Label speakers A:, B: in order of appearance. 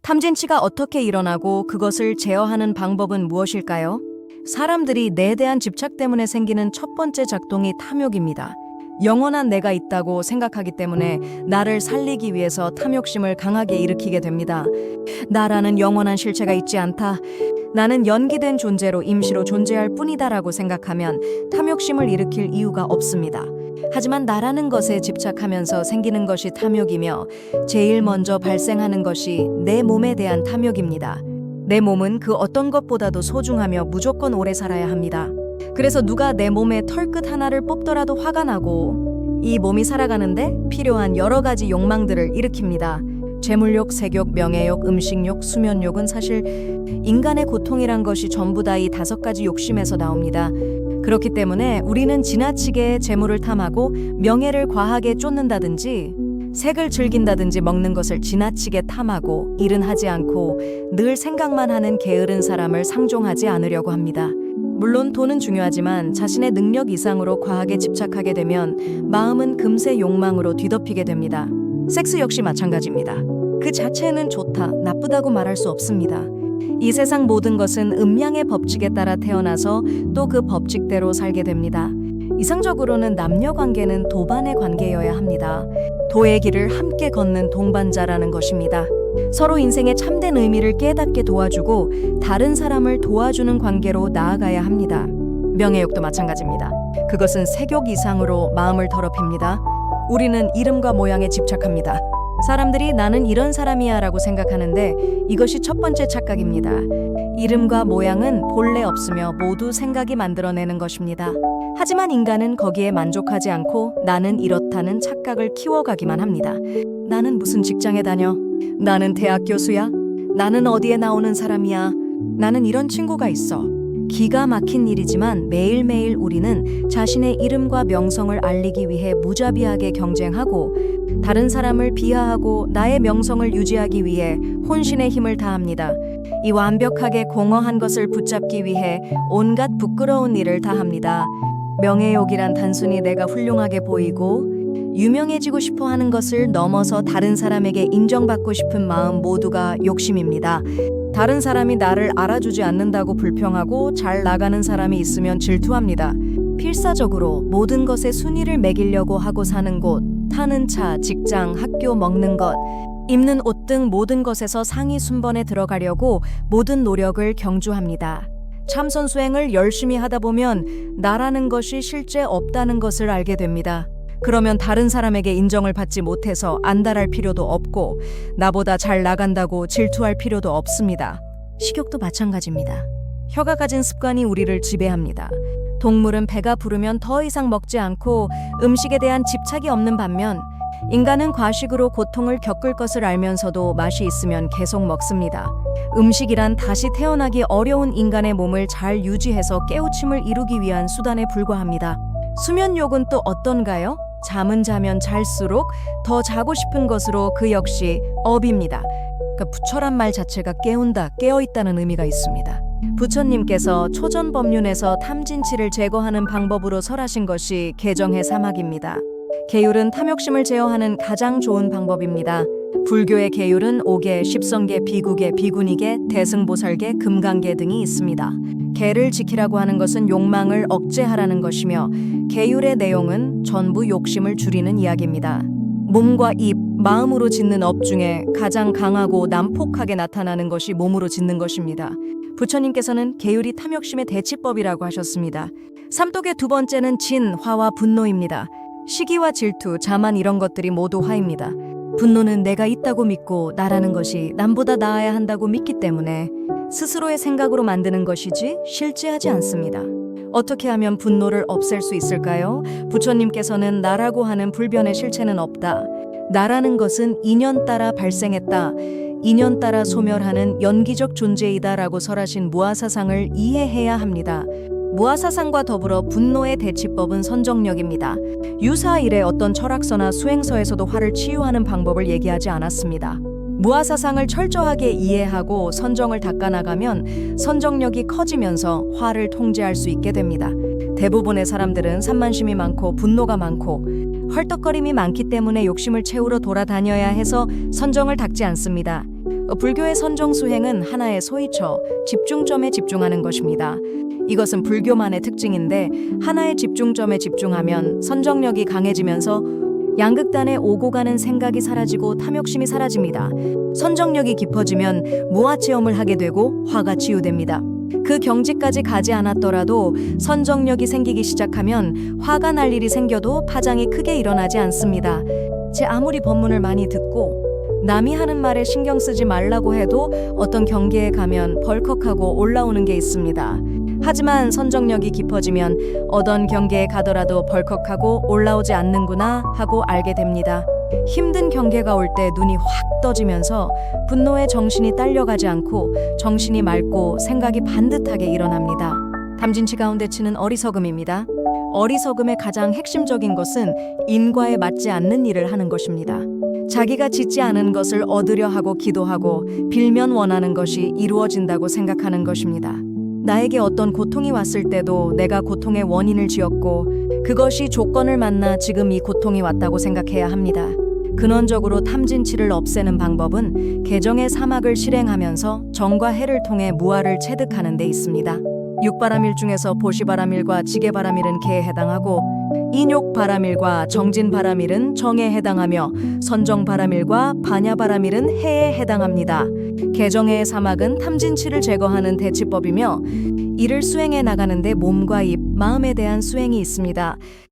A: 탐진치가 어떻게 일어나고 그것을 제어하는 방법은 무엇일까요? 사람들이 내에 대한 집착 때문에 생기는 첫 번째 작동이 탐욕입니다. 영원한 내가 있다고 생각하기 때문에 나를 살리기 위해서 탐욕심을 강하게 일으키게 됩니다. 나라는 영원한 실체가 있지 않다. 나는 연기된 존재로 임시로 존재할 뿐이다라고 생각하면 탐욕심을 일으킬 이유가 없습니다. 하지만 나라는 것에 집착하면서 생기는 것이 탐욕이며 제일 먼저 발생하는 것이 내 몸에 대한 탐욕입니다. 내 몸은 그 어떤 것보다도 소중하며 무조건 오래 살아야 합니다. 그래서 누가 내 몸에 털끝 하나를 뽑더라도 화가 나고 이 몸이 살아가는데 필요한 여러 가지 욕망들을 일으킵니다. 재물욕, 색욕, 명예욕, 음식욕, 수면욕은 사실 인간의 고통이란 것이 전부 다 이 5가지 욕심에서 나옵니다. 그렇기 때문에 우리는 지나치게 재물을 탐하고 명예를 과하게 쫓는다든지 색을 즐긴다든지 먹는 것을 지나치게 탐하고 일은 하지 않고 늘 생각만 하는 게으른 사람을 상종하지 않으려고 합니다. 물론 돈은 중요하지만 자신의 능력 이상으로 과하게 집착하게 되면 마음은 금세 욕망으로 뒤덮이게 됩니다. 섹스 역시 마찬가지입니다. 그 자체는 좋다, 나쁘다고 말할 수 없습니다. 이 세상 모든 것은 음양의 법칙에 따라 태어나서 또 그 법칙대로 살게 됩니다. 이상적으로는 남녀 관계는 도반의 관계여야 합니다. 도의 길을 함께 걷는 동반자라는 것입니다. 서로 인생의 참된 의미를 깨닫게 도와주고 다른 사람을 도와주는 관계로 나아가야 합니다. 명예욕도 마찬가지입니다. 그것은 색욕 이상으로 마음을 더럽힙니다. 우리는 이름과 모양에 집착합니다. 사람들이 나는 이런 사람이야 라고 생각하는데 이것이 첫 번째 착각입니다. 이름과 모양은 본래 없으며 모두 생각이 만들어내는 것입니다. 하지만 인간은 거기에 만족하지 않고 나는 이렇다는 착각을 키워가기만 합니다. 나는 무슨 직장에 다녀? 나는 대학 교수야? 나는 어디에 나오는 사람이야? 나는 이런 친구가 있어. 기가 막힌 일이지만 매일매일 우리는 자신의 이름과 명성을 알리기 위해 무자비하게 경쟁하고 다른 사람을 비하하고 나의 명성을 유지하기 위해 혼신의 힘을 다합니다. 이 완벽하게 공허한 것을 붙잡기 위해 온갖 부끄러운 일을 다합니다. 명예욕이란 단순히 내가 훌륭하게 보이고 유명해지고 싶어 하는 것을 넘어서 다른 사람에게 인정받고 싶은 마음 모두가 욕심입니다. 다른 사람이 나를 알아주지 않는다고 불평하고 잘 나가는 사람이 있으면 질투합니다. 필사적으로 모든 것에 순위를 매기려고 하고 사는 곳, 타는 차, 직장, 학교, 먹는 것, 입는 옷 등 모든 것에서 상위 순번에 들어가려고 모든 노력을 경주합니다. 참선 수행을 열심히 하다 보면 나라는 것이 실제 없다는 것을 알게 됩니다. 그러면 다른 사람에게 인정을 받지 못해서 안달할 필요도 없고 나보다 잘 나간다고 질투할 필요도 없습니다. 식욕도 마찬가지입니다. 혀가 가진 습관이 우리를 지배합니다. 동물은 배가 부르면 더 이상 먹지 않고 음식에 대한 집착이 없는 반면 인간은 과식으로 고통을 겪을 것을 알면서도 맛이 있으면 계속 먹습니다. 음식이란 다시 태어나기 어려운 인간의 몸을 잘 유지해서 깨우침을 이루기 위한 수단에 불과합니다. 수면욕은 또 어떤가요? 잠은 자면 잘수록 더 자고 싶은 것으로 그 역시 업입니다. 그러니까 부처란 말 자체가 깨운다, 깨어있다는 의미가 있습니다. 부처님께서 초전법륜에서 탐진치를 제거하는 방법으로 설하신 것이 개정해 사막입니다. 계율은 탐욕심을 제어하는 가장 좋은 방법입니다. 불교의 계율은 5계, 십성계, 비구계, 비구니계, 대승보살계, 금강계 등이 있습니다. 계를 지키라고 하는 것은 욕망을 억제하라는 것이며 계율의 내용은 전부 욕심을 줄이는 이야기입니다. 몸과 입, 마음으로 짓는 업 중에 가장 강하고 난폭하게 나타나는 것이 몸으로 짓는 것입니다. 부처님께서는 계율이 탐욕심의 대치법이라고 하셨습니다. 삼독의 두 번째는 진, 화와 분노입니다. 시기와 질투, 자만 이런 것들이 모두 화입니다. 분노는 내가 있다고 믿고 나라는 것이 남보다 나아야 한다고 믿기 때문에 스스로의 생각으로 만드는 것이지 실제하지 않습니다. 어떻게 하면 분노를 없앨 수 있을까요? 부처님께서는 나라고 하는 불변의 실체는 없다. 나라는 것은 인연 따라 발생했다. 인연 따라 소멸하는 연기적 존재이다 라고 설하신 무아사상을 이해해야 합니다. 무아사상과 더불어 분노의 대치법은 선정력입니다. 유사일에 어떤 철학서나 수행서에서도 화를 치유하는 방법을 얘기하지 않았습니다. 무아사상을 철저하게 이해하고 선정을 닦아나가면 선정력이 커지면서 화를 통제할 수 있게 됩니다. 대부분의 사람들은 산만심이 많고 분노가 많고 헐떡거림이 많기 때문에 욕심을 채우러 돌아다녀야 해서 선정을 닦지 않습니다. 불교의 선정수행은 하나의 소위처, 집중점에 집중하는 것입니다. 이것은 불교만의 특징인데 하나의 집중점에 집중하면 선정력이 강해지면서 양극단에 오고 가는 생각이 사라지고 탐욕심이 사라집니다. 선정력이 깊어지면 무아체험을 하게 되고 화가 치유됩니다. 그 경지까지 가지 않았더라도 선정력이 생기기 시작하면 화가 날 일이 생겨도 파장이 크게 일어나지 않습니다. 제 아무리 법문을 많이 듣고 남이 하는 말에 신경 쓰지 말라고 해도 어떤 경계에 가면 벌컥하고 올라오는 게 있습니다. 하지만 선정력이 깊어지면 어떤 경계에 가더라도 벌컥하고 올라오지 않는구나 하고 알게 됩니다. 힘든 경계가 올 때 눈이 확 떠지면서 분노에 정신이 딸려가지 않고 정신이 맑고 생각이 반듯하게 일어납니다. 탐진치 가운데 치는 어리석음입니다. 어리석음의 가장 핵심적인 것은 인과에 맞지 않는 일을 하는 것입니다. 자기가 짓지 않은 것을 얻으려 하고 기도하고 빌면 원하는 것이 이루어진다고 생각하는 것입니다. 나에게 어떤 고통이 왔을 때도 내가 고통의 원인을 지었고 그것이 조건을 만나 지금 이 고통이 왔다고 생각해야 합니다. 근원적으로 탐진치를 없애는 방법은 개정의 사막을 실행하면서 정과 해를 통해 무아를 체득하는 데 있습니다. 육바람일 중에서 보시바람일과 지게바람일은 개에 해당하고 인욕바람일과 정진바람일은 정에 해당하며 선정바람일과 반야바람일은 해에 해당합니다. 개정해의 사막은 탐진치를 제거하는 대치법이며 이를 수행해 나가는데 몸과 입, 마음에 대한 수행이 있습니다.